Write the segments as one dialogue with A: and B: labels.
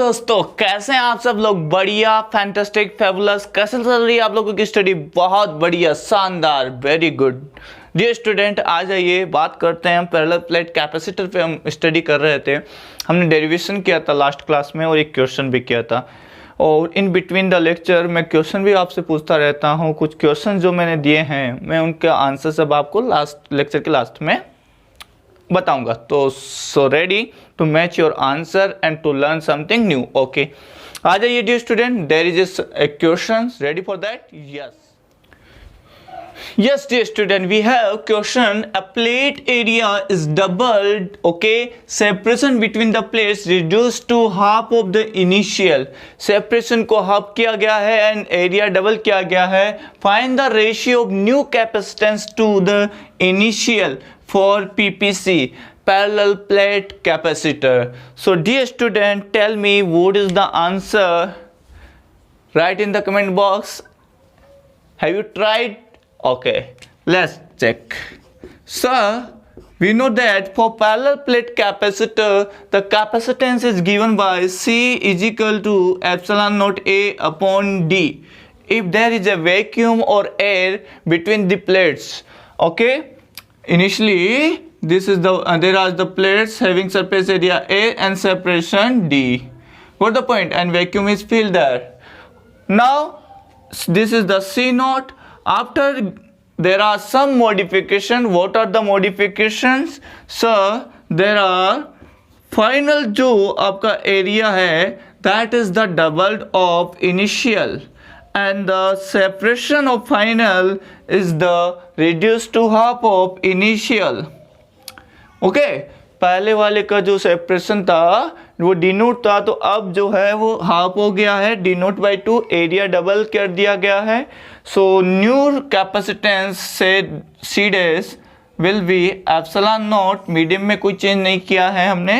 A: दोस्तों, कैसे हैं आप सब लोग? बढ़िया, फैंटास्टिक, फेबुलस। कैसे चल रही है आप लोगों की स्टडी? बहुत बढ़िया, शानदार, वेरी गुड। डियर स्टूडेंट, आज आइए बात करते हैं हम पैरेलल प्लेट कैपेसिटर पे। हम स्टडी कर रहे थे, हमने डेरिवेशन किया था लास्ट क्लास में और एक क्वेश्चन भी किया था। और इन बिटवीन द लेक्चर मैं क्वेश्चन भी आपसे पूछता रहता हूँ। कुछ क्वेश्चन जो मैंने दिए हैं मैं उनके आंसर सब आपको लास्ट लेक्चर के लास्ट में बताऊंगा। तो so ready to match your answer and to learn something new. Okay, आ जाइए dear student, there is a question, ready for that? Yes, dear student, we have question. A plate area is doubled. Okay, separation between the plates reduced to half of the initial. Separation को half किया गया है and area double किया गया है. Find the ratio of new capacitance to the initial for PPC, parallel plate capacitor. So, dear student, tell me what is the answer. Write in the comment box. Have you tried? Okay, let's check. So, we know that for parallel plate capacitor, the capacitance is given by C is equal to epsilon naught A upon D. If there is a vacuum or air between the plates, okay? Initially, this is there are the plates having surface area A and separation D. Got the point? And vacuum is filled there. Now, this is the C naught. After there are some modification. What are the modifications? So there are final जो आपका area है that is the doubled of initial and the separation of final is the reduced to half of initial. Okay, पहले वाले का जो separation था वो denote था, तो अब जो है वो हाफ हो गया है, डिनोट बाई 2, एरिया डबल कर दिया गया है। सो न्यू कैपेसिटेंस से C dash will be epsilon not, medium में कोई चेंज नहीं किया है हमने,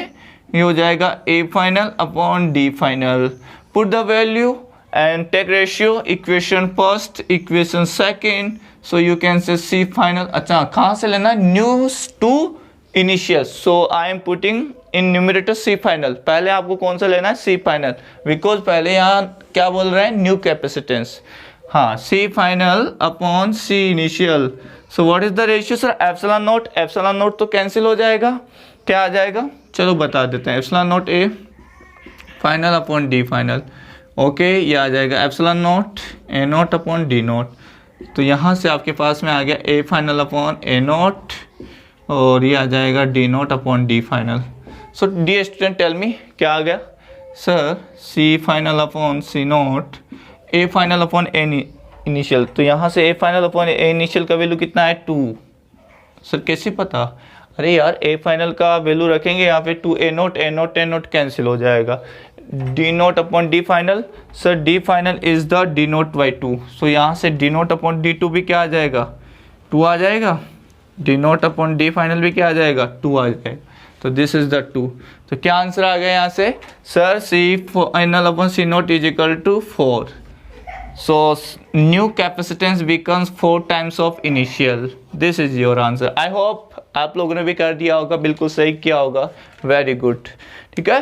A: ये हो जाएगा a final upon D final. Put the value and take ratio, equation first, equation second, so you can say C final. अच्छा, कहाँ से लेना? New to initial, so I am putting in numerator C final. पहले आपको कौन सा लेना है? सी फाइनल, बिकॉज पहले यहाँ क्या बोल रहे हैं? New capacitance. हाँ, C final upon C initial. So what is the ratio sir? Epsilon naught, epsilon naught तो कैंसिल हो जाएगा, क्या आ जाएगा? चलो बता देते हैं। Epsilon naught A final upon D final. Okay, ये आ जाएगा epsilon naught A naught upon D naught. तो यहाँ से आपके पास में आ गया A final upon A naught और ये आ जाएगा D not upon D final. So dear student, tell me क्या आ गया? Sir C final upon C naught, A final upon A initial. तो यहाँ से A final upon A initial का वैल्यू कितना है? 2। सर कैसे पता? अरे यार, ए फाइनल का वैल्यू रखेंगे यहाँ पे 2, ए नोट ए नोट कैंसिल हो जाएगा। D naught upon D final, sir D final is the D naught by 2। सो यहाँ से डी नोट अपॉन डी 2 भी क्या आ जाएगा? 2 आ जाएगा। D naught upon D final भी क्या आ जाएगा? 2 आ जाएगा। तो दिस इज द 2। तो क्या आंसर आ गया यहाँ से? Sir C final upon C not is equal to 4। So new capacitance becomes 4 times of initial. This is your answer. I hope आप लोगों ने भी कर दिया होगा, बिल्कुल सही किया होगा। वेरी गुड, ठीक है।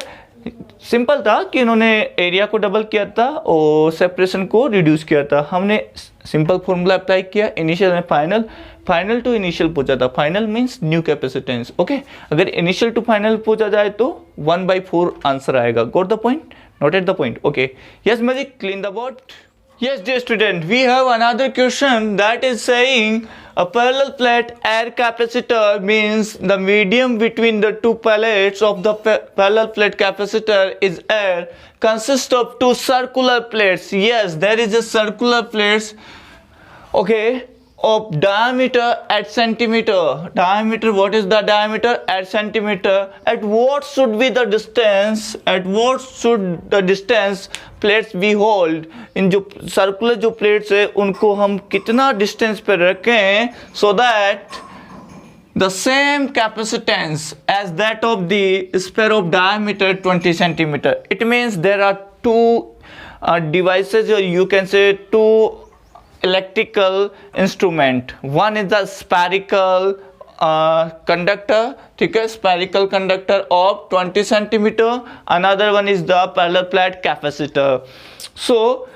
A: सिंपल था कि इन्होंने एरिया को डबल किया था और सेपरेशन को रिड्यूस किया था। हमने सिंपल फॉर्मूला अप्लाई किया, इनिशियल में फाइनल, फाइनल टू इनिशियल पूछा था। Final means new capacitance. Okay, अगर इनिशियल टू फाइनल पूछा जाए तो 1/4 आंसर आएगा। Got the point? Noted the point? Okay, yes magic, clean the board. Yes, dear student, we have another question that is saying a parallel plate air capacitor means the medium between the two plates of the parallel plate capacitor is air, consists of two circular plates. Yes, there is a circular plates, okay, of diameter at centimeter. Diameter, what is the diameter? At centimeter. At what should be the distance? At what should the distance plates be hold? इन जो circular जो plates है उनको हम कितना distance पे रखें so that the same capacitance as that of the sphere of diameter 20 centimeter. It means there are two devices, or you can say two electrical instrument. One is the spherical conductor, ठीक है, spherical conductor of 20 centimeter. Another one is the parallel plate capacitor. So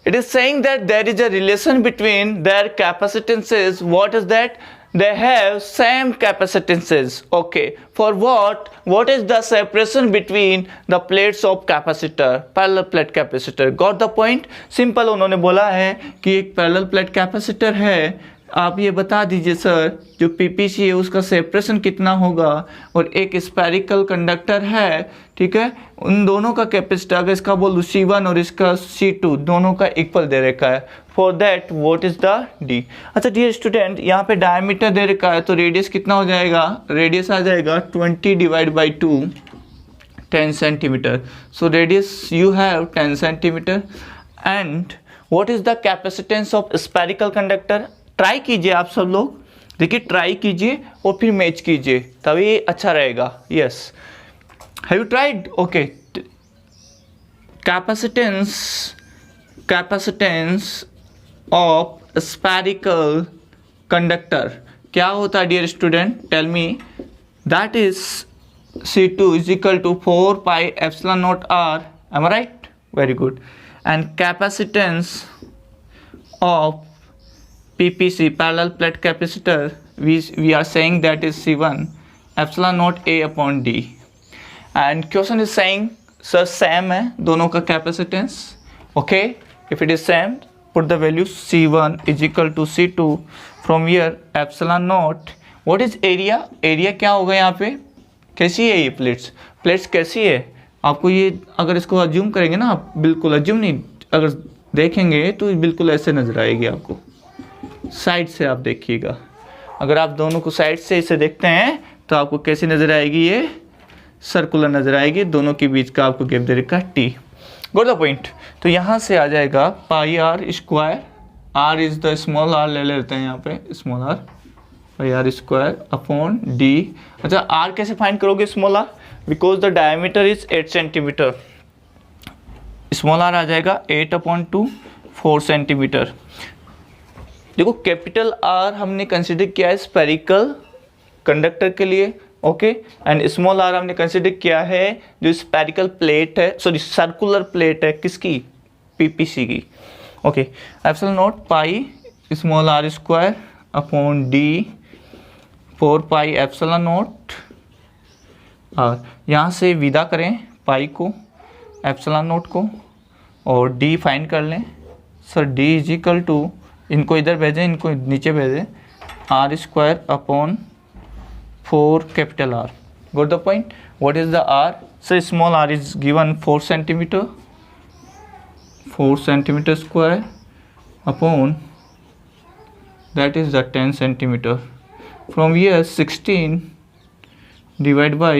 A: it is saying that there is a relation between their capacitances. What is that? They have same capacitances. Okay, for what is the separation between the plates of capacitor, parallel plate capacitor? Got the point? Simple, उन्होंने बोला है कि एक parallel plate capacitor है, आप ये बता दीजिए सर जो पीपीसी है उसका सेपरेशन कितना होगा, और एक स्पेरिकल कंडक्टर है, ठीक है, उन दोनों का कैपेसिटर अगर इसका बोल दूँ C1 और इसका C2 दोनों का इक्वल दे रखा है. For that what is the D? अच्छा डियर स्टूडेंट, यहाँ पे डायमीटर दे रखा है तो रेडियस कितना हो जाएगा? रेडियस आ जाएगा 20 divide by 2, 10 centimetre. So radius you have 10 centimetre. And what is the capacitance of spherical conductor? Try कीजिए आप सब लोग, देखिए ट्राई कीजिए और फिर मैच कीजिए तभी अच्छा रहेगा. Yes, have you tried? Okay, capacitance of spherical conductor क्या होता है dear student? Tell me. That is C2 is equal to 4 pi epsilon naught R. Am I right? Very good. And capacitance of PPC, parallel plate capacitor, we are saying that is C1 epsilon naught A upon D. And question is saying sir same है दोनों का capacitance. Okay, if it is same, put the value C1 is equal to C2. From here epsilon naught. What is area? area क्या होगा यहाँ पे? कैसी है ये प्लेट्स कैसी है? आपको ये अगर इसको अज्यूम करेंगे ना, आप बिल्कुल अज्यूम नहीं, अगर देखेंगे तो बिल्कुल ऐसे नजर आएगी आपको. साइड से आप देखिएगा, अगर आप दोनों को साइड से इसे देखते हैं तो आपको कैसी नजर आएगी? ये सर्कुलर नजर आएगी. दोनों के बीच का आपको गैप दे रखा T. Got the point? तो यहाँ से आ जाएगा pi r square. R is the small r ले लेते हैं यहाँ पे, small r pi r square upon d. अच्छा, आर कैसे फाइंड करोगे small r? Because the diameter is 8 centimetre. Small r आ जाएगा 8/2, 4 सेंटीमीटर. देखो कैपिटल आर हमने कंसिडर किया है स्पेरिकल कंडक्टर के लिए. ओके, एंड स्मॉल आर हमने कंसिडर किया है जो स्पेरिकल प्लेट है, सॉरी सर्कुलर प्लेट है, किसकी? पीपीसी की. Okay, epsilon not pi small r square upon d 4 pi epsilon not r. यहाँ से विदा करें पाई को, एप्सिलॉन नॉट को, और डी फाइंड कर लें. Sir d is equal to, इनको इधर भेजें, इनको नीचे भेजें, r square upon 4 capital R. Got the point? What is the r? Sir small r is given 4 centimetre, 4 centimetre square upon that is the 10 centimeter. From here 16 divide by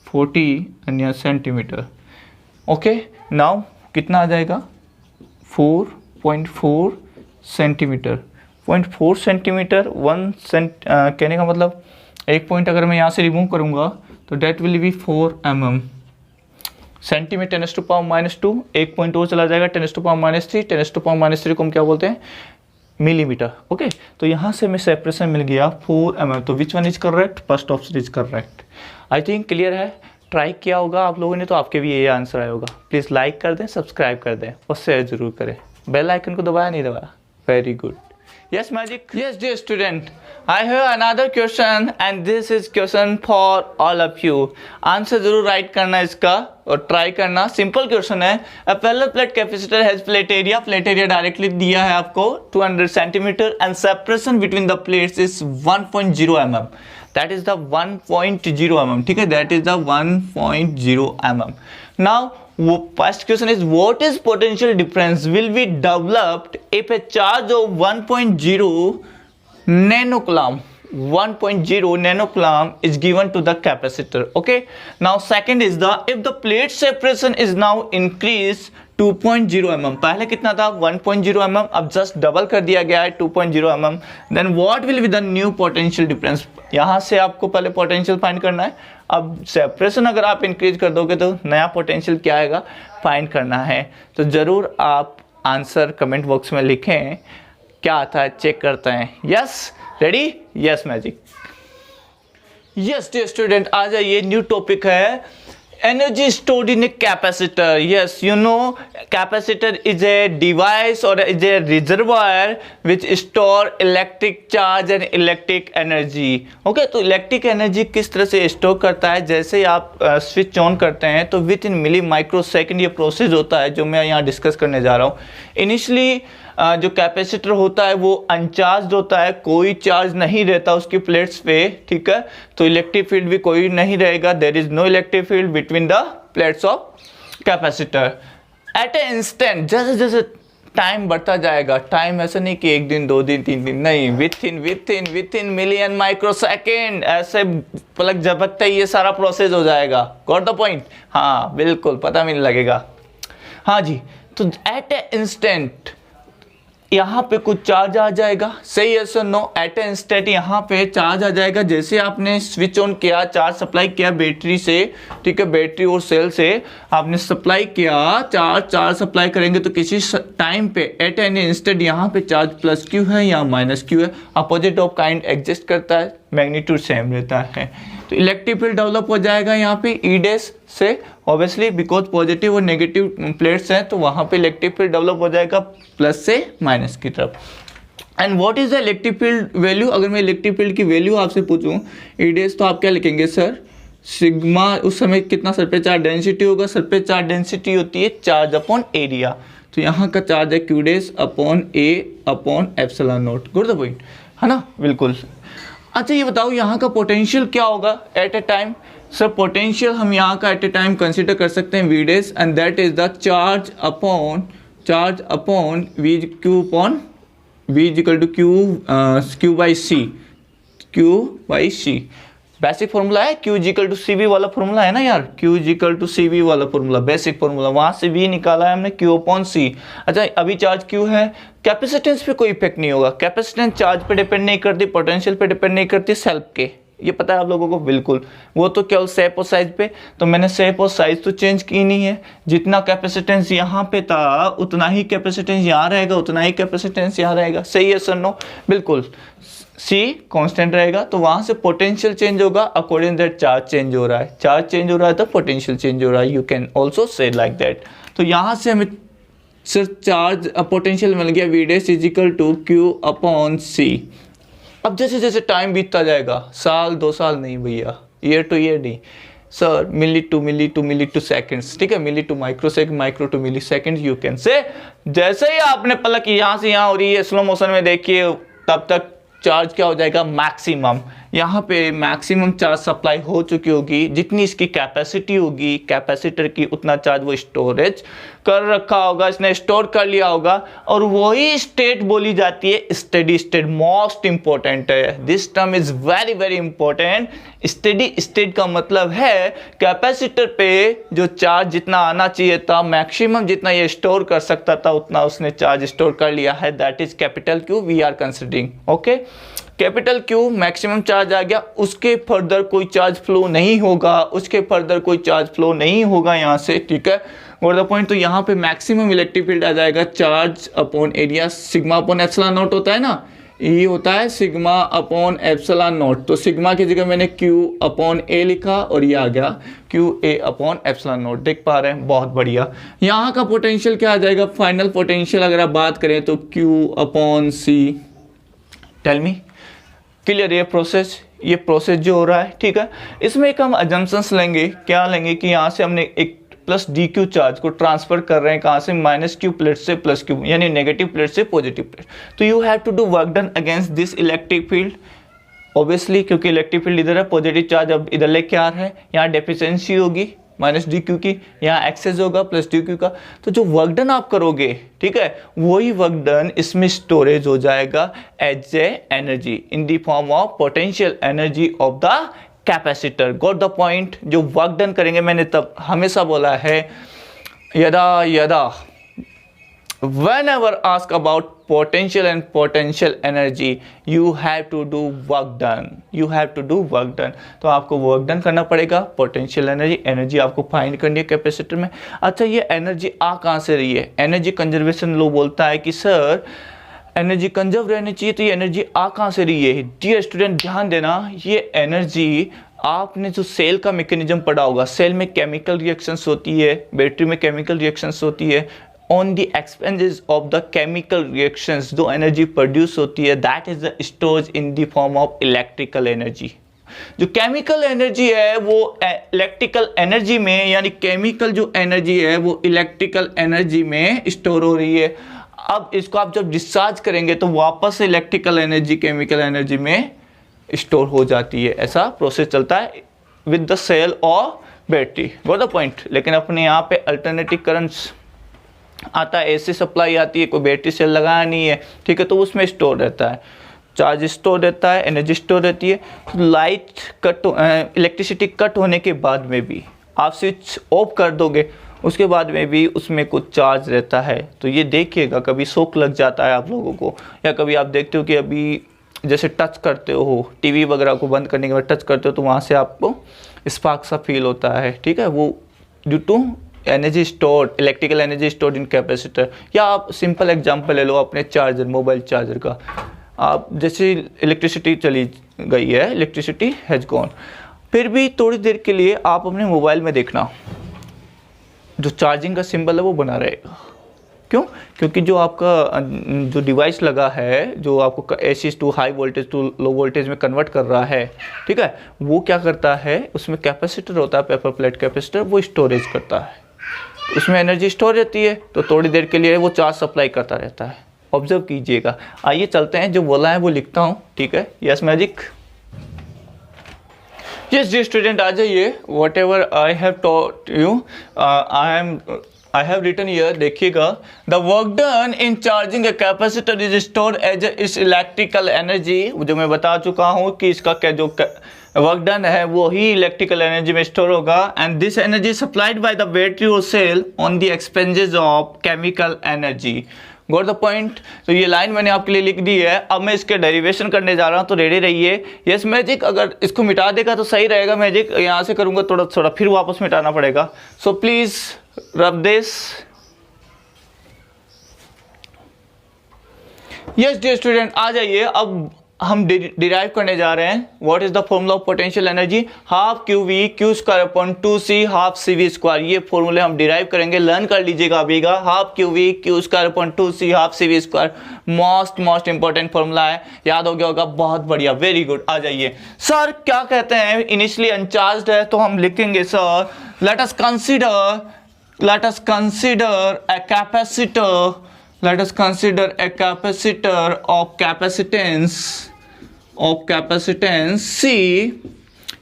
A: 40 and here centimeter. Okay, now कितना आ जाएगा? 4.4 centimetre. 0.4 centimetre, 1 कहने का मतलब एक point अगर मैं यहाँ से रिमूव करूँगा तो that will be 4 mm. Centimetre 10⁻², एक पॉइंट और चला जाएगा 10⁻3, 10⁻3 को हम क्या बोलते हैं? मिलीमीटर. ओके, तो यहाँ से मैं सेपरेशन मिल गया 4 mm. तो which one is correct? First option is correct. I think clear है. ट्राई किया होगा आप लोगों ने तो आपके भी ये आंसर आया होगा. प्लीज़ लाइक कर दें, सब्सक्राइब कर दें और शेयर जरूर करें. बेल आइकन को दबाया नहीं दबाया? Very good. Yes, Magic. Yes, dear student. I have another question and this is question for all of you. Answer जरूर राइट करना इसका और ट्राई करना. सिंपल क्वेश्चन है. A parallel plate capacitor has plate area. Plate area directly दिया है आपको 200 centimetre and separation between the plates is 1.0 mm. That is the 1.0 mm. ठीक है, that is the 1.0 mm. Now first question is, what is potential difference will be developed if a charge of 1.0 nanocoulomb 1.0 nanocoulomb is given to the capacitor. Okay, now second is the if the plate separation is now increased 2.0 mm. पहले कितना था? 1.0 mm. अब just double कर दिया गया है 2.0 mm. Then what will be the new potential difference? यहाँ से आपको पहले पोटेंशियल फाइंड करना है. अब सेपरेशन अगर आप इंक्रीज कर दोगे तो नया पोटेंशियल क्या आएगा फाइंड करना है. तो ज़रूर आप आंसर कमेंट बॉक्स में लिखें. क्या आता है चेक करते हैं. Yes, ready? Yes magic. Yes dear student, आ जाइए, न्यू टॉपिक है energy stored in a capacitor. Yes, you know capacitor is a device और is a reservoir which store electric charge and electric energy. Okay, तो electric energy किस तरह से store करता है, जैसे ही आप स्विच ऑन करते हैं तो within milli micro second ये प्रोसेस होता है जो मैं यहाँ डिस्कस करने जा रहा हूँ. इनिशियली जो कैपेसिटर होता है वो अनचार्ज होता है, कोई चार्ज नहीं रहता उसकी प्लेट्स पे, ठीक है. तो इलेक्ट्रिक फील्ड भी कोई नहीं रहेगा, there is no electric field between the plates of capacitor. At a instant, जैसे जैसे टाइम बढ़ता जाएगा, टाइम ऐसा नहीं कि 1 दिन 2 दिन 3 दिन, नहीं, with in million micro second, ऐसे पलक झपकते ही ये सारा प्रोसेस हो जाएगा. Got the point? हाँ बिल्कुल, पता मिलने लगेगा. हाँ जी, तो एट ए इंस्टेंट यहाँ पे कुछ चार्ज आ जाएगा, सही है sir? No, eight a instant यहाँ पे चार्ज आ जाएगा. जैसे आपने स्विच ऑन किया, चार्ज सप्लाई किया बैटरी से, ठीक है, बैटरी और सेल से आपने सप्लाई किया चार्ज सप्लाई करेंगे तो किसी टाइम पे एट एन इंस्टेंट यहाँ पे चार्ज प्लस क्यू है या माइनस क्यू है, अपोजिट ऑफ काइंड एग्जिस्ट करता है, मैग्नीट्यूड सेम रहता है. तो इलेक्ट्रिक फील्ड डेवलप हो जाएगा यहाँ पे ई डैश से, ऑब्वियसली बिकॉज पॉजिटिव और नेगेटिव प्लेट्स हैं तो वहाँ पे इलेक्ट्रिक फील्ड डेवलप हो जाएगा प्लस से माइनस की तरफ. And what is the electric field value? अगर मैं इलेक्ट्रिक फील्ड की वैल्यू आपसे पूछूं ई डैश, तो आप क्या लिखेंगे सर? सिग्मा, उस समय कितना सरफेस चार्ज डेंसिटी होगा? सरफेस चार्ज डेंसिटी होती है चार्ज अपॉन एरिया. तो यहाँ का चार्ज है Q dash upon A upon epsilon not. Good the point, है ना? बिल्कुल. अच्छा ये बताओ यहाँ का पोटेंशियल क्या होगा at a time? Sir potential हम यहाँ का एट ए टाइम कंसिडर कर सकते हैं V dash, and that is the charge upon V Q upon V is equal to Q by C. Basic formula है, Q is equal to C V वाला formula है ना यार, Q is equal to C V वाला formula, basic formula, वहां से we निकाला है हमने क्यू अपॉन सी. अच्छा अभी चार्ज क्यू है, कैपेसिटेंस पे कोई इफेक्ट नहीं होगा, कैपेसिटेंस चार्ज पे डिपेंड नहीं करती, पोटेंशियल पे डिपेंड नहीं करती, सेल्फ के, ये पता है आप लोगों को बिल्कुल. वो तो केवल शेप और साइज पे, तो मैंने शेप और साइज तो चेंज की नहीं है, जितना कैपेसिटेंस यहाँ पे था उतना ही कैपेसिटेंस यहाँ रहेगा, उतना ही कैपेसिटेंस यहाँ रहेगा. सही है सर? नो, बिल्कुल. सी कांस्टेंट रहेगा, तो वहां से पोटेंशियल चेंज होगा अकॉर्डिंग दैट चार्ज चेंज हो रहा है, चार्ज चेंज हो रहा है तो पोटेंशियल चेंज हो रहा है. You can also say like that. तो यहाँ से हमें सर चार्ज पोटेंशियल मिल गया V dash is equal to Q upon C. अब जैसे जैसे टाइम बीतता जाएगा, साल 2 साल नहीं भैया, ईयर टू ईयर नहीं सर, मिली टू सेकंड्स, ठीक है, milli to micro second, micro to milli second, you can say. जैसे ही आपने पलक यहाँ से यहाँ हो रही है स्लो मोशन में देखिए, तब तक चार्ज क्या हो जाएगा? मैक्सिमम. यहाँ पे मैक्सिमम चार्ज सप्लाई हो चुकी होगी, जितनी इसकी कैपेसिटी होगी कैपेसिटर की, उतना चार्ज वो स्टोरेज कर रखा होगा, इसने स्टोर कर लिया होगा, और वही स्टेट बोली जाती है स्टेडी स्टेट. मोस्ट इंपॉर्टेंट है, this term is very very important. Steady state का मतलब है कैपेसिटर पे जो चार्ज जितना आना चाहिए था, मैक्सिमम जितना ये स्टोर कर सकता था उतना उसने चार्ज स्टोर कर लिया है, that is capital Q we are considering. Okay, capital Q maximum charge आ गया, उसके फर्दर कोई चार्ज फ्लो नहीं होगा, उसके फर्दर कोई चार्ज फ्लो नहीं होगा यहाँ से, ठीक है. और द पॉइंट, तो यहाँ पे मैक्सिमम इलेक्ट्रिक फील्ड आ जाएगा charge upon area, sigma upon epsilon not होता है ना, ये होता है सिग्मा अपॉन एप्सिलॉन नॉट. तो सिग्मा की जगह मैंने क्यू अपॉन ए लिखा और ये आ गया Q A upon epsilon not. देख पा रहे हैं? बहुत बढ़िया. यहाँ का पोटेंशियल क्या आ जाएगा? फाइनल पोटेंशियल अगर आप बात करें तो Q upon C. Tell me, clear? ये प्रोसेस जो हो रहा है, ठीक है. इसमें एक हम अजम्पशंस लेंगे, क्या लेंगे कि यहाँ से हमने एक प्लस डी क्यू चार्ज को ट्रांसफर कर रहे हैं, कहाँ से? माइनस क्यू प्लेट से प्लस क्यू, यानी नेगेटिव प्लेट से पॉजिटिव प्लेट. तो you have to do work done against this electric field, obviously, क्योंकि इलेक्ट्रिक फील्ड इधर है, पॉजिटिव चार्ज अब इधर लेके आ रहा है, यहाँ डेफिशिएंसी होगी माइनस डी क्यू की, यहाँ एक्सेस होगा प्लस डी क्यू का. तो जो वर्क डन आप करोगे, ठीक है, वही वर्क डन इसमें स्टोरेज हो जाएगा as a energy in the form of potential energy of the capacitor. Got the point? जो वर्क डन करेंगे, मैंने तब हमेशा बोला है, यदा whenever asked about potential and potential energy, you have to do work done. You have to do work done. तो आपको वर्क डन करना पड़ेगा. पोटेंशियल एनर्जी आपको फाइंड करनी है कैपेसिटर में. अच्छा, ये एनर्जी आ कहाँ से रही है? एनर्जी कंजर्वेशन लॉ बोलता है कि सर एनर्जी कंजर्व रहनी चाहिए, तो ये एनर्जी आ कहाँ से रही है? डियर स्टूडेंट ध्यान देना, ये एनर्जी आपने जो सेल का मैकेनिज्म पढ़ा होगा, सेल में केमिकल रिएक्शंस होती है, बैटरी में केमिकल रिएक्शंस होती है, on the expenses of the chemical reactions जो एनर्जी प्रोड्यूस होती है, that is the stored in the form of electrical energy. जो केमिकल एनर्जी है वो इलेक्ट्रिकल एनर्जी में, यानी केमिकल जो एनर्जी है वो इलेक्ट्रिकल एनर्जी में स्टोर हो रही है। अब इसको आप जब डिस्चार्ज करेंगे तो वापस इलेक्ट्रिकल एनर्जी केमिकल एनर्जी में स्टोर हो जाती है। ऐसा प्रोसेस चलता है विद द सेल और बैटरी। Got the point. लेकिन अपने यहाँ पे अल्टरनेटिव करंट्स आता है, एसी सप्लाई आती है, कोई बैटरी सेल लगाया नहीं है, ठीक है, तो उसमें स्टोर रहता है, चार्ज स्टोर रहता है, एनर्जी स्टोर रहती है। लाइट कट, इलेक्ट्रिसिटी कट होने के बाद में भी आप स्विच ऑफ कर दोगे, उसके बाद में भी उसमें कुछ चार्ज रहता है। तो ये देखिएगा, कभी शॉक लग जाता है आप लोगों को, या कभी आप देखते हो कि अभी जैसे टच करते हो, टीवी वगैरह को बंद करने के बाद टच करते हो तो वहाँ से आपको स्पार्क सा फील होता है, ठीक है, वो due to energy stored, electrical energy stored in capacitor. या आप सिंपल एग्जांपल ले लो अपने चार्जर, मोबाइल चार्जर का। आप जैसे इलेक्ट्रिसिटी चली गई है, इलेक्ट्रिसिटी हैज गॉन, फिर भी थोड़ी देर के लिए आप अपने मोबाइल में देखना जो चार्जिंग का सिंबल है वो बना रहेगा। क्यों? क्योंकि जो आपका जो डिवाइस लगा है, जो आपको AC to high voltage to low voltage में कन्वर्ट कर रहा है, ठीक है, वो क्या करता है, उसमें कैपेसिटर होता है, पेपर प्लेट कैपेसिटर, वो स्टोरेज करता है, उसमें एनर्जी स्टोर रहती है, तो थोड़ी देर के लिए वो चार्ज सप्लाई करता रहता है। ऑब्जर्व कीजिएगा। आइए चलते हैं, जो बोला है वो लिखता हूँ, ठीक है। Yes magic, yes dear student आ जाइए। Whatever I have taught you, I have written here, देखिएगा, the work done in charging a capacitor is stored as its electrical energy। जो मैं बता चुका हूँ कि इसका क्या जो वर्क डन है वो ही इलेक्ट्रिकल एनर्जी में स्टोर होगा। And this energy supplied by the battery और cell on the expenses of chemical energy. Got the point. तो ये लाइन मैंने आपके लिए लिख दी है। अब मैं इसके डेरिवेशन करने जा रहा हूँ, तो रेडी रहिए। यस मैजिक, अगर इसको मिटा देगा तो सही रहेगा मैजिक, यहाँ से करूँगा थोड़ा थोड़ा फिर वापस मिटाना पड़ेगा। So please rub this. Yes dear student आ जाइए। अब हम डिराइव करने जा रहे हैं। What is the formula of potential energy? Half Q V Q square upon 2c half C V square. ये फॉर्मूले हम डिराइव करेंगे, लर्न कर लीजिएगा अभीगा। Half Q V Q square upon 2c half C V square most important formula है, याद हो गया होगा। बहुत बढ़िया, वेरी गुड। आ जाइए। सर क्या कहते हैं, इनिशियली अनचार्ज्ड है, तो हम लिखेंगे sir let us consider a capacitor. Let us consider a capacitor of capacitance C,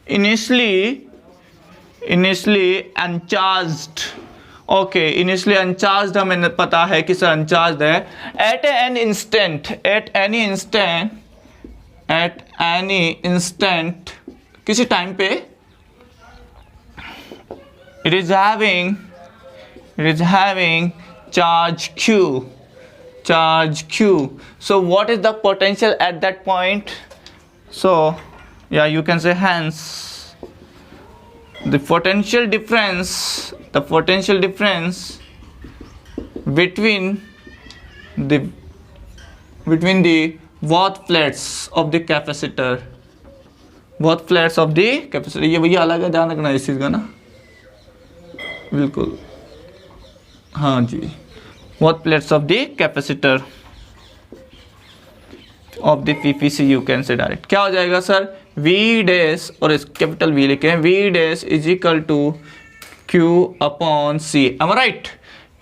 A: initially uncharged. Okay, initially uncharged हमें पता है कि सर uncharged है। At any instant किसी टाइम पे it is having charge Q. So what is the potential at that point? So yeah, you can say hence the potential difference between the Watt plates of the capacitor. ये भैया अलग है, ध्यान रखना इस चीज का ना, बिल्कुल। हाँ जी, Watt plates of the capacitor of the PPC you can say direct। क्या हो जाएगा सर? V डैश, और इस कैपिटल V लिखे, V dash is equal to Q upon C। am I right?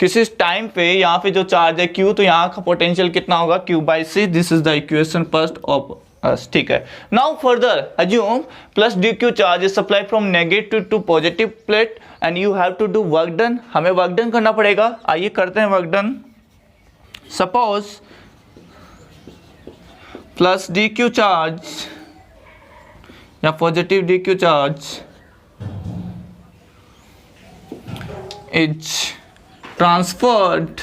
A: किसी टाइम पे यहाँ पे जो चार्ज है Q, तो यहाँ का पोटेंशियल कितना होगा? Q by C। This is the equation first of us, ठीक है। Now further assume plus dq charge is supplied from negative to positive plate and you have to do work done। हमें work done करना पड़ेगा। आइए करते हैं work done. Suppose plus dq charge या positive dq charge is transferred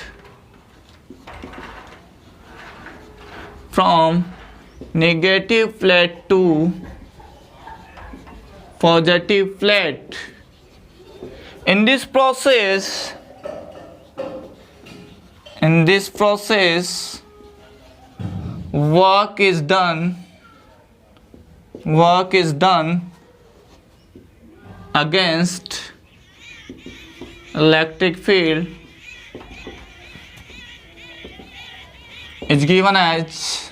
A: from negative plate to positive plate। in this process work is done against electric field is given as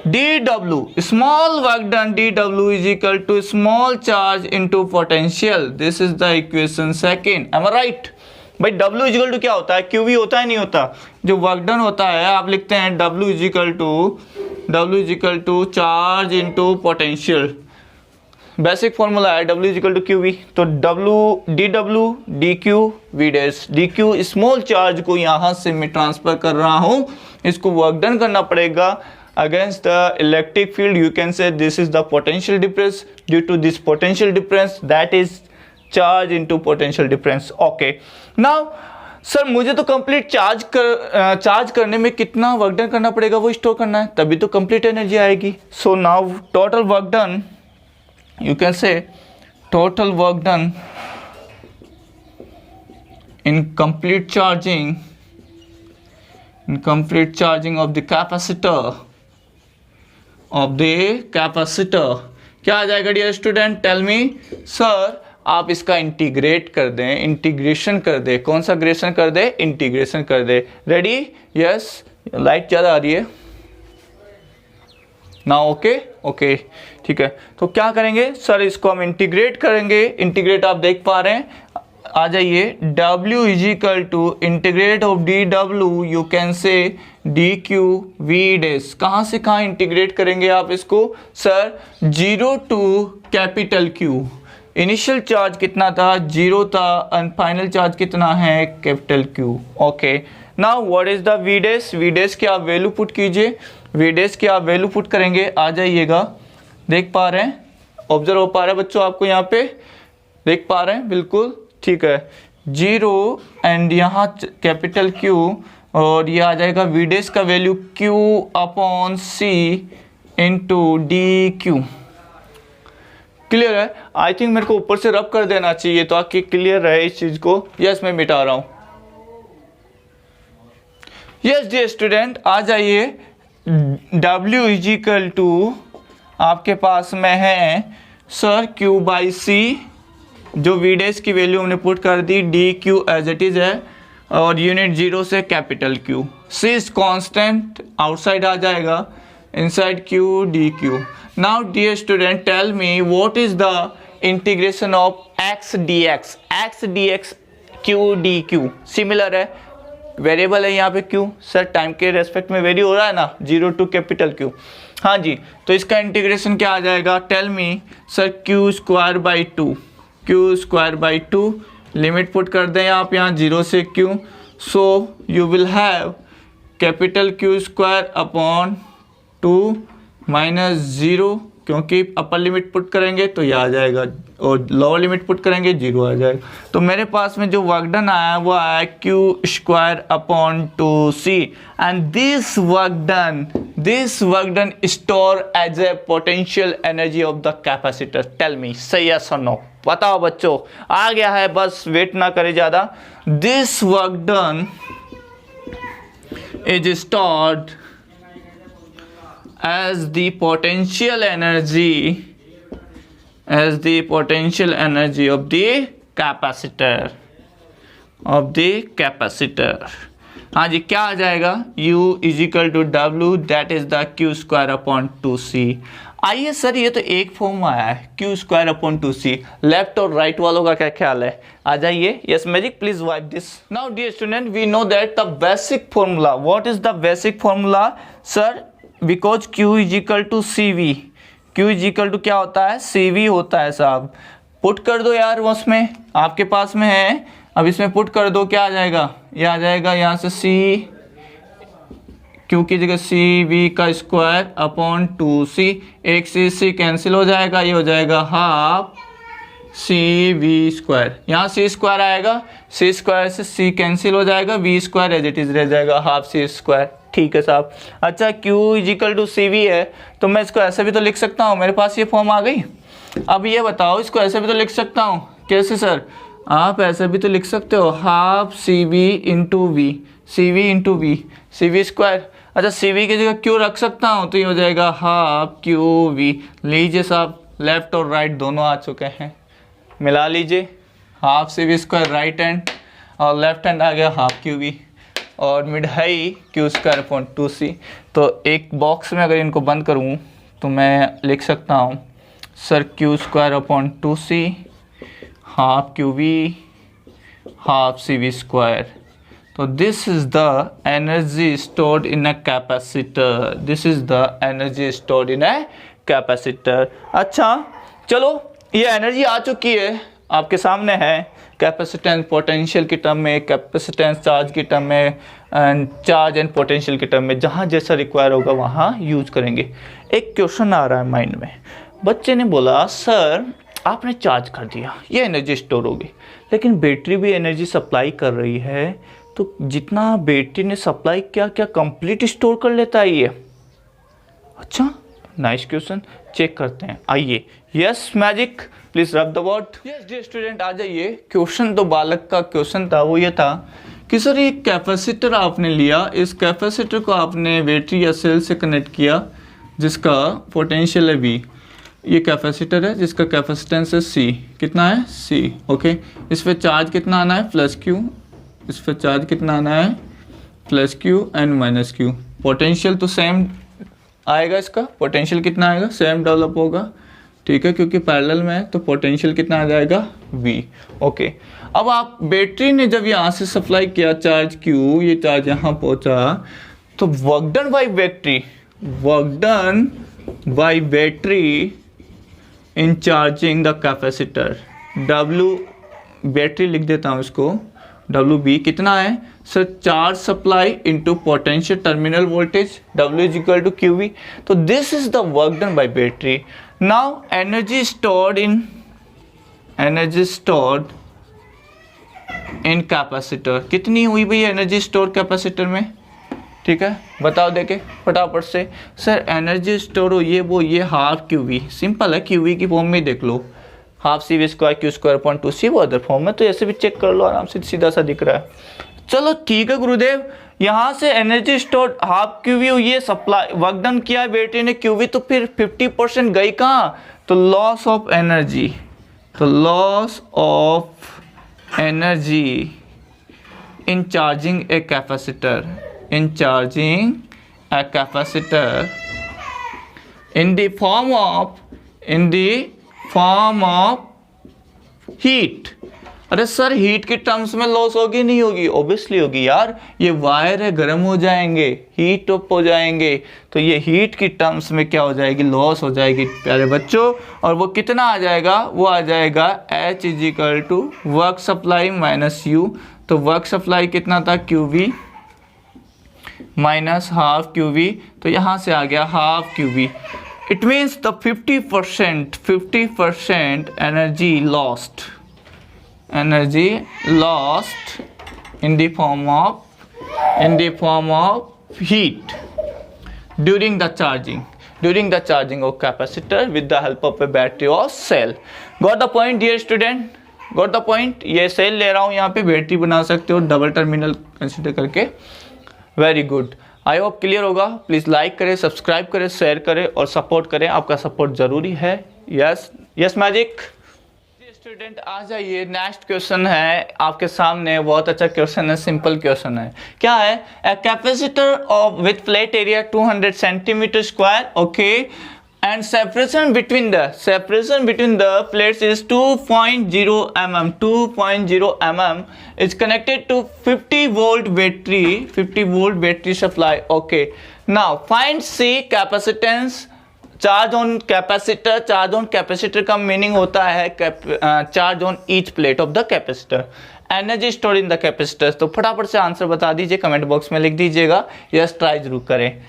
A: dW, small work done dW is equal to small charge into potential. This is the equation second. Am I right? भाई W is equal to क्या होता है, QV होता है नहीं होता, जो work done होता है आप लिखते हैं W is equal to charge into potential, basic formula है W इजिकल टू QV। तो dW dQ V dash, dQ small charge को यहाँ से मैं ट्रांसफर कर रहा हूँ, इसको वर्क डन करना पड़ेगा against the electric field. You can say this is the potential difference. Due to this potential difference, that is charge into potential difference. Okay, now sir मुझे तो कंप्लीट चार्ज करने में कितना वर्क डन करना पड़ेगा, वो स्टोर करना है, तभी तो कंप्लीट एनर्जी आएगी। So now total work done, you can say total work done in complete charging of the capacitor क्या आ जाएगा dear student, tell me sir. आप इसका इंटीग्रेट कर दें, इंटीग्रेशन कर दे, कौन सा ग्रेशन कर दे, इंटीग्रेशन कर दे। रेडी? यस, लाइट ज़्यादा आ रही है ना, ओके ठीक है। तो क्या करेंगे सर, इसको हम इंटीग्रेट करेंगे। इंटीग्रेट आप देख पा रहे हैं, आ जाइए, W is equal to integrate of dW, you can say dQ V dash. कहाँ से कहाँ इंटीग्रेट करेंगे आप इसको sir, 0 to capital Q। Initial charge कितना था, 0 था, एंड फाइनल चार्ज कितना है, capital Q। Okay, now what is the V dash, V dash की आप वैल्यू पुट कीजिए, V डैश की आप वैल्यू पुट करेंगे, आ जाइएगा, देख पा रहे हैं, ऑब्जर्व हो पा रहे हैं बच्चों, आपको यहाँ पे देख पा रहे हैं, बिल्कुल ठीक है, 0 एंड यहाँ कैपिटल Q, और ये आ जाएगा V डैश का value Q upon C into DQ। Clear है? आई थिंक मेरे को ऊपर से रब कर देना चाहिए तो आपकी क्लियर रहे इस चीज को। यस, मैं मिटा रहा हूं। यस डियर स्टूडेंट, आ जाइए, W इज इक्वल टू आपके पास में है सर Q बाई C, जो V डैश की वैल्यू हमने पुट कर दी, DQ एज इट इज है, और यूनिट 0 से capital Q। C is constant, outside आ जाएगा, inside Q DQ। Now dear student, tell me what is the integration of x dx, q dq similar है, variable है यहाँ पे q, सर टाइम के रेस्पेक्ट में वेरी हो रहा है ना, 0 टू कैपिटल Q। हाँ जी, तो इसका इंटीग्रेशन क्या आ जाएगा, tell me sir, q square by 2, limit put कर दें आप यहाँ 0 से q, so you will have capital Q square upon 2 minus 0, क्योंकि अपर लिमिट पुट करेंगे तो ये आ जाएगा, और लोअर लिमिट पुट करेंगे 0 आ जाएगा। तो मेरे पास में जो वर्क डन आया है वो आया है Q square upon 2C, and this work done store as a potential energy of the capacitor. Tell me सही यस और नो, बताओ बच्चों, आ गया है, बस वेट ना करे ज़्यादा। This work done is stored as the potential energy of the capacitor। हाँ जी, क्या आ जाएगा, U is equal to W that is the Q square upon 2C। आइए सर, ये तो एक फॉर्म आया है, Q square upon 2C, left और राइट वालों का क्या ख्याल है, आ जाइए। Yes magic, please wipe this. Now dear student, we know that the basic formula, what is the basic formula sir, because Q is equal to CV, Q is equal to क्या होता है, CV होता है साहब। Put कर दो यार, उसमें आपके पास में है, अब इसमें पुट कर दो, क्या आ जाएगा, ये आ जाएगा यहाँ से Q की जगह CV का स्क्वायर अपॉन 2C, एक से C कैंसिल हो जाएगा, ये हो जाएगा हाफ CV स्क्वायर, यहाँ C स्क्वायर आएगा, C स्क्वायर से C कैंसिल हो जाएगा, V square as it is रह जाएगा, हाफ C स्क्वायर। ठीक है साहब। अच्छा, Q is equal to CV है, तो मैं इसको ऐसे भी तो लिख सकता हूँ, मेरे पास ये फॉर्म आ गई। अब ये बताओ, इसको ऐसे भी तो लिख सकता हूँ, कैसे सर, आप ऐसे भी तो लिख सकते हो, half CV into V, CV into V, CV square. अच्छा CV की जगह Q रख सकता हूँ, तो ये हो जाएगा हाफ QV। लीजिए साहब, लेफ्ट और राइट दोनों आ चुके हैं, मिला लीजिए। Half CV square right hand और लेफ्ट हैंड आ गया हाफ QV, और मिडाई Q स्क्वायर अपॉन 2C। तो एक बॉक्स में अगर इनको बंद करूँ तो मैं लिख सकता हूँ sir Q square upon 2C half QV half CV square. तो this is the energy stored in a capacitor, this is the energy stored in a capacitor. अच्छा चलो, ये एनर्जी आ चुकी है, आपके सामने है, कैपेसिटेंस पोटेंशियल की टर्म में, कैपेसिटेंस चार्ज की टर्म में, एंड चार्ज एंड पोटेंशियल की टर्म में, जहाँ जैसा रिक्वायर होगा वहाँ यूज करेंगे। एक क्वेश्चन आ रहा है माइंड में, बच्चे ने बोला सर आपने चार्ज कर दिया, ये एनर्जी स्टोर होगी, लेकिन बैटरी भी एनर्जी सप्लाई कर रही है, तो जितना बैटरी ने सप्लाई किया क्या कंप्लीट स्टोर कर लेता है ये? अच्छा नाइस क्वेश्चन, चेक करते हैं, आइए। Yes magic, please rub the word. Yes dear student, आ जाइए। क्वेश्चन तो बालक का क्वेश्चन था, वो ये था कि सर एक कैपेसिटर आपने लिया, इस कैपेसिटर को आपने बैटरी या सेल से कनेक्ट किया जिसका पोटेंशियल है V। ये कैपेसिटर है जिसका कैपेसिटेंस है C, कितना है C, ओके। इस पर चार्ज कितना आना है प्लस Q, इस पर चार्ज कितना आना है plus Q and minus Q। Potential तो सेम आएगा, इसका पोटेंशियल कितना आएगा, सेम डेवलप होगा, ठीक है, क्योंकि पैरेलल में है, तो पोटेंशियल कितना आ जाएगा V, ओके। अब आप बैटरी ने जब यहाँ से सप्लाई किया चार्ज Q, ये चार्ज यहाँ पहुँचा, तो work done by battery, work done by battery in charging the capacitor, W battery लिख देता हूँ इसको, WB कितना है sir, charge supply into potential terminal voltage, W is equal to QV। तो this is the work done by battery. Now energy stored in capacitor, कितनी हुई भैया एनर्जी स्टोर कैपेसिटर में, ठीक है, बताओ देखे फटाफट से। सर एनर्जी स्टोर हो ये हाफ QV, सिंपल है, QV की फॉर्म में देख लो, half CV square Q square upon 2C, वो अदर फॉर्म में, तो ऐसे भी चेक कर लो आराम से, सीधा सा दिख रहा है। चलो ठीक है गुरुदेव, यहाँ से एनर्जी स्टोर हाफ QV हुई है, सप्लाई वर्क डन किया है बैटरी ने QV, तो फिर 50% गई कहाँ, तो लॉस ऑफ एनर्जी, तो loss of energy in charging a capacitor, in charging a capacitor in the form of heat। अरे सर हीट के टर्म्स में लॉस होगी नहीं होगी, ऑब्वियसली होगी यार, ये वायर है, गर्म हो जाएंगे, हीट अप हो जाएंगे, तो ये हीट की टर्म्स में क्या हो जाएगी, लॉस हो जाएगी प्यारे बच्चों। और वो कितना आ जाएगा, वो आ जाएगा H is equal to work supply minus U। तो वर्क सप्लाई कितना था QV माइनस हाफ QV, तो यहाँ से आ गया half QV। It means the 50% energy lost in the form of heat during the charging of capacitor with the help of a battery or cell। Got the point dear student, got the point। ये cell ले रहा हूँ, यहाँ पे battery बना सकते हो double terminal consider करके। Very good, I hope clear होगा। प्लीज़ लाइक करें, सब्सक्राइब करें, शेयर करें और सपोर्ट करें, आपका सपोर्ट ज़रूरी है। Yes magic. स्टूडेंट आ जाइए, नेक्स्ट क्वेश्चन है आपके सामने, बहुत अच्छा क्वेश्चन है, सिंपल क्वेश्चन है। क्या है, a capacitor of with plate area 200 centimetre square, okay, and separation between the plates is 2.0 mm is connected to 50 volt battery supply, okay। Now find C capacitance, charge on capacitor का meaning होता है charge on each plate of the capacitor, energy store in the capacitor. तो फटाफट से answer बता दीजिए, comment box में लिख दीजिएगा, यस ट्राई जरूर करें।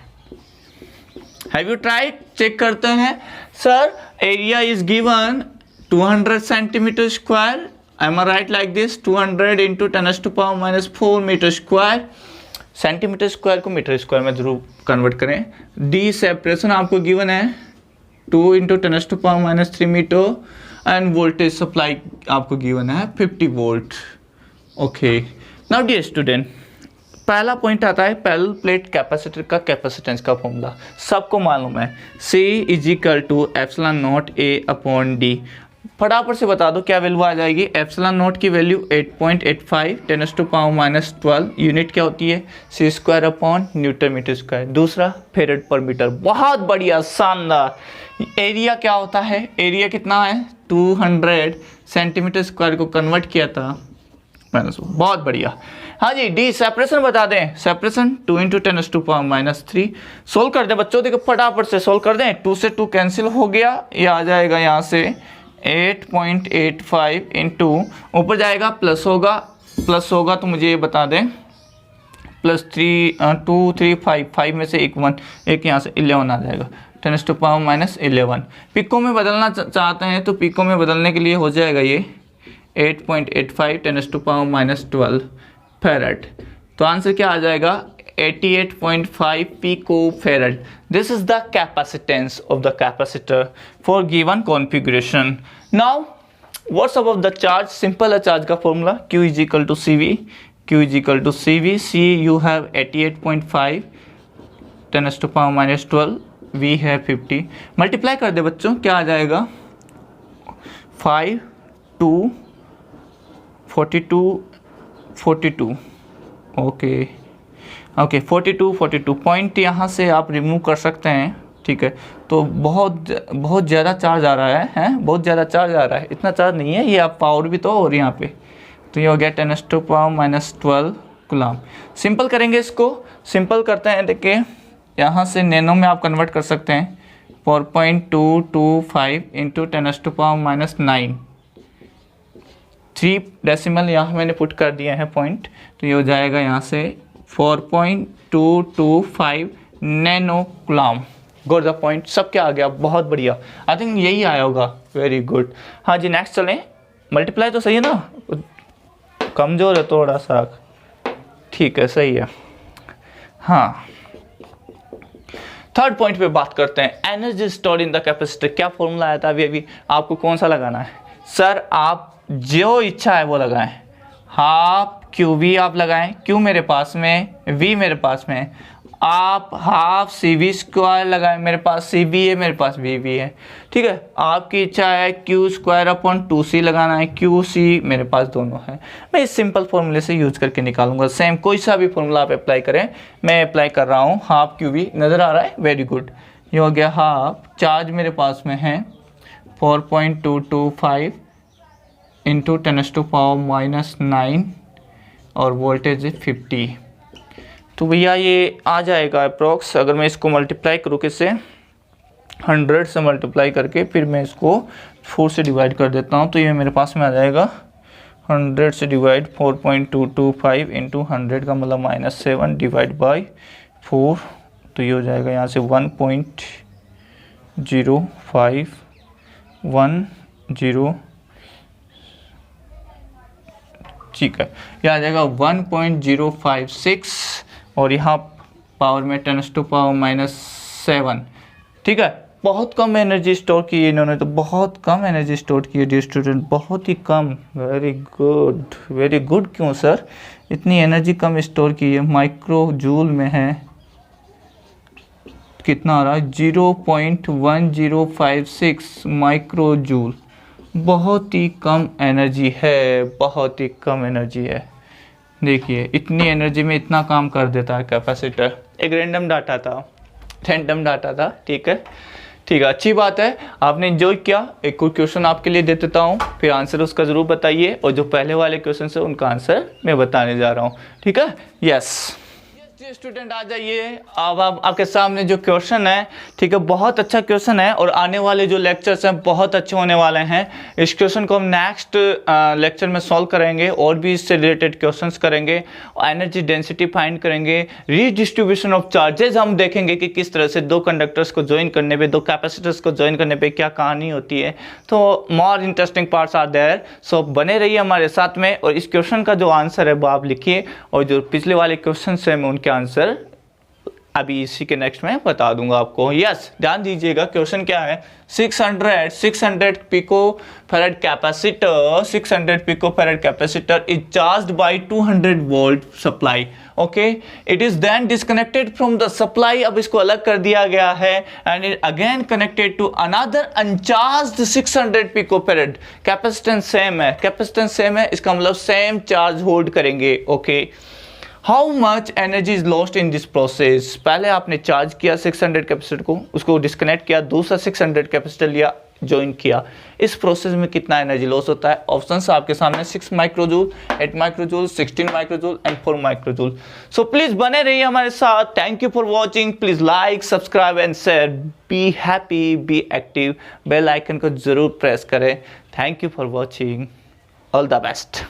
A: हैव यू ट्राइड, चेक करते हैं। Sir area is given 200 centimetre square, am I right like this, 200 into 10⁻⁻4 metre square, centimetre square को मीटर स्क्वायर में जरूर कन्वर्ट करें। डी सेपरेशन आपको गिवन है 2 into 10⁻³ metre, and voltage supply आपको given है 50 volt, okay. Now dear student, पहला point आता है पैरेलल प्लेट कैपेसिटर का कैपेसिटेंस का फॉर्मूला, सबको मालूम है, C is equal to epsilon naught A upon D। फटाफट से बता दो क्या वैल्यू आ जाएगी। एप्सिलॉन नॉट की वैल्यू 8.85 10⁻⁻12 यूनिट क्या होती है, C square upon newton metre square. दूसरा फेरेड पर मीटर, बहुत बढ़िया शानदार। एरिया क्या होता है, एरिया कितना है 200 सेंटीमीटर स्क्वायर को कन्वर्ट किया था माइनस, बहुत बढ़िया। हाँ जी, डी सेपरेशन बता दें, सेपरेशन 2 × 10⁻³ सोल्व कर दें बच्चों, देखो फटाफट से सोल्व कर दें। 2 से 2 कैंसिल हो गया, ये आ जाएगा यहाँ से 8.85 इंटू ऊपर जाएगा प्लस होगा तो मुझे ये बता दें +3 2 3 5 में से एक 1, एक यहाँ से 11 आ जाएगा 10⁻11। पिको में बदलना चाहते हैं तो पिको में बदलने के लिए हो जाएगा ये 8.85 10⁻12 फेरेड। तो आंसर क्या आ जाएगा 88.5 pico farad. This is the capacitance of the capacitor for given configuration. Now what's about the charge, simple है चार्ज का formula, Q is equal to CV, C you have 88.5 10⁻12, V है 50, मल्टीप्लाई कर दे बच्चों, क्या आ जाएगा 5 2 42 ओके 42 पॉइंट यहाँ से आप रिमूव कर सकते हैं, ठीक है। तो बहुत ज़्यादा चार्ज आ रहा है, बहुत ज़्यादा चार्ज आ रहा है, इतना चार्ज नहीं है ये, आप पावर भी तो और यहाँ पे, तो ये हो गया 10⁻12 कूलम। सिंपल करेंगे इसको, सिंपल करते हैं, देखिए यहाँ से नैनो में आप कन्वर्ट कर सकते हैं 4.225 इंटू 10⁻9, 3 डेसिमल यहाँ मैंने पुट कर दिया है पॉइंट, तो ये हो जाएगा यहाँ से 4.225 nano coulomb. Got the point, सब क्या आ गया, बहुत बढ़िया, आई थिंक यही आया होगा, वेरी गुड। हाँ जी नेक्स्ट चलें, मल्टीप्लाई तो सही है ना, कमज़ोर है थोड़ा सा, ठीक है सही है। हाँ थर्ड पॉइंट पे बात करते हैं, energy stored in the capacitor. क्या फॉर्मूला आया था अभी आपको, कौन सा लगाना है सर, आप जो इच्छा है वो लगाएं, हाफ QV आप लगाएं, Q मेरे पास में, V मेरे पास में, आप हाफ CV स्क्वायर लगाएं, मेरे पास CV है, मेरे पास VV है, ठीक है। आपकी इच्छा है Q स्क्वायर अपॉन 2C लगाना है, QC मेरे पास दोनों है। मैं इस सिंपल फॉर्मूले से यूज करके निकालूंगा, सेम कोई सा भी फॉर्मूला आप अप्लाई करें, मैं अप्लाई कर रहा हूँ। हाफ QV नज़र आ रहा है, वेरी गुड, ये हो गया हाफ, चार्ज मेरे पास में है 4.225 इंटू 10⁻9 और वोल्टेज 50, तो भैया ये आ जाएगा अप्रोक्स, अगर मैं इसको मल्टीप्लाई करूँ किससे 100 से मल्टीप्लाई करके फिर मैं इसको 4 से डिवाइड कर देता हूँ, तो ये मेरे पास में आ जाएगा 100 से डिवाइड 4.225 इंटू 100 का मतलब -7 डिवाइड बाई 4, तो ये हो जाएगा यहाँ से 1.0510, ठीक है, यह आ जाएगा 1.056 और यहाँ पावर में 10⁻⁻7, ठीक है। बहुत कम एनर्जी स्टोर की है इन्होंने, तो बहुत कम एनर्जी स्टोर की है डियर स्टूडेंट, बहुत ही कम, वेरी गुड। क्यों सर इतनी एनर्जी कम स्टोर की है, माइक्रो जूल में है, कितना आ रहा है 0.1056 माइक्रो जूल, बहुत ही कम एनर्जी है, बहुत ही कम एनर्जी है। देखिए इतनी एनर्जी में इतना काम कर देता है कैपेसिटर। एक रैंडम डाटा था, ठीक है, अच्छी बात है, आपने एंजॉय किया। एक कोई क्वेश्चन आपके लिए दे देता हूँ, फिर आंसर उसका ज़रूर बताइए, और जो पहले वाले क्वेश्चन है उनका आंसर मैं बताने जा रहा हूँ, ठीक है। यस स्टूडेंट आ जाइए, अब आपके सामने जो क्वेश्चन है, ठीक है, बहुत अच्छा क्वेश्चन है, और आने वाले जो लेक्चर्स हैं बहुत अच्छे होने वाले हैं। इस क्वेश्चन को हम नेक्स्ट लेक्चर में सॉल्व करेंगे, और भी इससे रिलेटेड क्वेश्चंस करेंगे, एनर्जी डेंसिटी फाइंड करेंगे, रीडिस्ट्रीब्यूशन ऑफ चार्जेस हम देखेंगे कि किस तरह से दो कंडक्टर्स को ज्वाइन करने पे, दो कैपेसिटर्स को ज्वाइन करने पे क्या कहानी होती है। तो more interesting parts are there, so बने रहिए हमारे साथ में, और इस क्वेश्चन का जो आंसर है वो आप लिखिए, और जो पिछले वाले क्वेश्चन है मैं उनके आंसर अभी इसी के नेक्स्ट में बता दूंगा आपको। यस ध्यान दीजिएगा, क्वेश्चन क्या है, 600 pico farad capacitor, 600 pico farad capacitor is charged by 200 volt supply okay, it is then disconnected from the supply, अब इसको अलग कर दिया गया है and it again connected to another uncharged 600 picofarad. Capacitance same है, कैपेसिटेंस सेम है, इसका मतलब सेम चार्ज होल्ड करेंगे। Okay, how much energy is lost in this process, पहले आपने चार्ज किया 600 कैपेसिटर को, उसको डिस्कनेक्ट किया, दूसरा 600 कैपेसिटर लिया, ज्वाइन किया, इस प्रोसेस में कितना एनर्जी लॉस होता है? ऑप्शंस आपके सामने 6 माइक्रोजूल, 8 माइक्रोजूल, 16 माइक्रोजूल एंड 4 माइक्रोजूल। सो प्लीज बने रहिए हमारे साथ। Thank you for watching. Please like, subscribe and share. Be happy, be active. Bell icon को जरूर प्रेस करें। Thank you for watching. All the best.